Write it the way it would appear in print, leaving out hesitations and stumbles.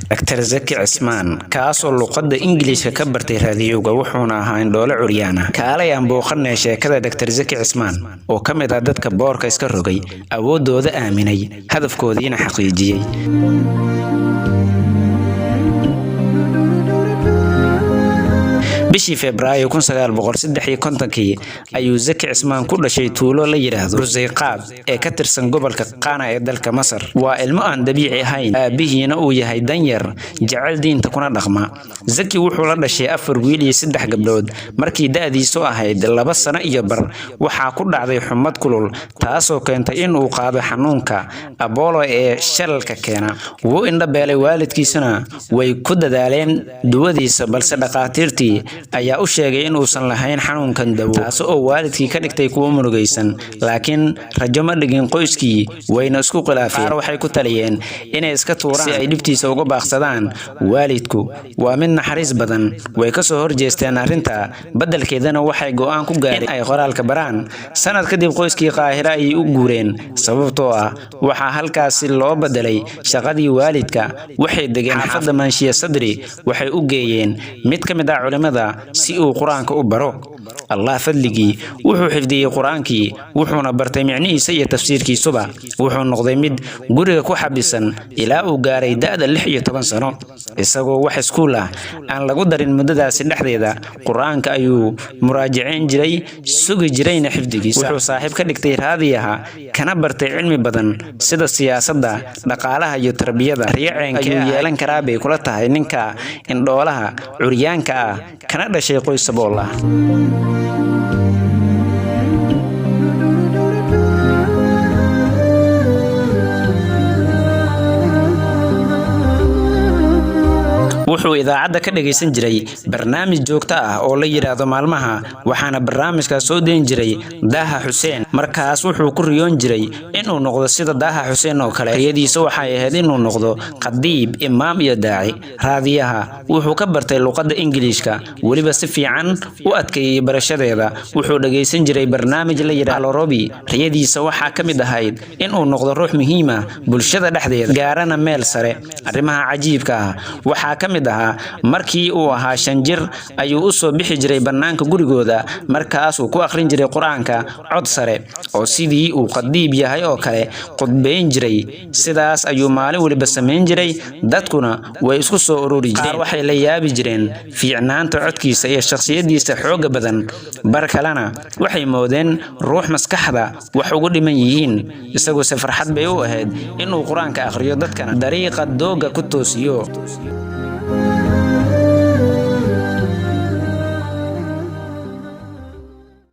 Dr. Zaki Cismaan kaasoo luqadda Ingiriiska ka bartay raadiyowga wuxuuna ahaa indhoole curyaana kaalay aan booqanay sheekada Dr. Zaki Cismaan oo ka mid ah dadka boorka iska rogay awoodooda aaminay hadafkoodiina xaqiijiyay bishii Febraayo 1953 ayuu Zaki Cismaan ku dhashay tuulo la yiraahdo Rusayqaad ee ka tirsan gobolka Qaana ee dalka Masar waa ilmo aan dabiici ahayn aabihiina uu yahay danyar jecel diinta kuna dhaqma Zaki wuxuu la dhashay 4 wiil iyo 3 gabdhood markii da'diisu ahayd 2 sano iyo bar waxaa ku dhacday xumad kulul taasoo keentay in uu qaado xanuunka Ebola ee shalalka keena wuu indhabeelay waalidkiisuna way ku dadaaleen duwadiisa balse dhaqaatiirtii ayaa u sheegay in uusan lahayn xanuunkan dawo taas oo waalidkii ka dhigtay kuwa murugaysan laakiin rajo ma dhigin qoyskii wayna isku khilaafeen waxay ku taliyeen inay iska tuuraan si ay dhibtiisa uga baaqsadaan waalidku waa mid naxariis badan way ka soo horjeesteen arrinta badalkeedana waxay go'aan ku gaareen ay qoraalka baraan sanad kadib qoyskii Qaahira ay u guureen sababtoo ah waxa halkaas loo bedelay shaqadii waalidka waxay degeen xaafadda Maanshiya Sadri waxay u geeyeen mid ka mid ah culimada si uu quraanka u baro Allah fadligii wuxuu xifdiyay quraankii wuxuuna bartay macnihiisa iyo tafsiirkiisuba wuxuu noqday mid guriga ku xabisan ilaa uu gaaray da'da 16 sano isagoo wax iskuul ah aan lagu darin muddadaas dhexdeeda quraanka ayuu muraajaceyn jiray sugi jirayna xifdigiisa wuxuu saaxiib ka dhigtay raadiyaha kana bartay cilmi badan sida siyaasadda dhaqaalaha iyo tarbiyada riyaceenka ayuu yeelan karaa bay kula tahay ninka indhoolaha curyaanka ah kana dhashay qoys sabool ah wuxuu idaacadda ka dhageysan jiray barnaamij joogto ah oo la yiraahdo maalmaha waxaana barnaamijkaas soo deyn jiray Daaha Xuseen markaas wuxuu ku riyoon jiray inuu noqdo sida Daaha Xuseen oo kale riyadiisa waxay ahayd inuu noqdo qadiib imaam iyo daaci raadiyaha wuxuu ka bartay luqadda Ingiriiska waliba si fiican u adkeeyay barashadeeda wuxuu dhageysan jiray barnaamij la yiraahdo Robi riyadiisa waxa ka mid ahayd inuu noqdo ruux muhiim ah bulshada dhexdeeda gaarana meel sare arrimaha cajiibka ah waxa ka markii uu ahaa 5 jir ayuu u soo bixi jiray banaanka gurigooda markaas uu ku akhrin jiray quraanka cod sare oo sidii uu qadiib yahay oo kale qudbeyn jiray sidaas ayuu maalin waliba sameyn jiray dadkuna way isku soo ururi jireen waxay la yaabi jireen fiicnaanta codkiisa iyo shakhsiyadiisa xoog badan bar kalena waxay moodeen ruux maskaxda wax ugu dhiman yihiin isagoo farxad bay u ahayd inuu quraanka akhriyo dadkana dariiqa dooga ku toosiyo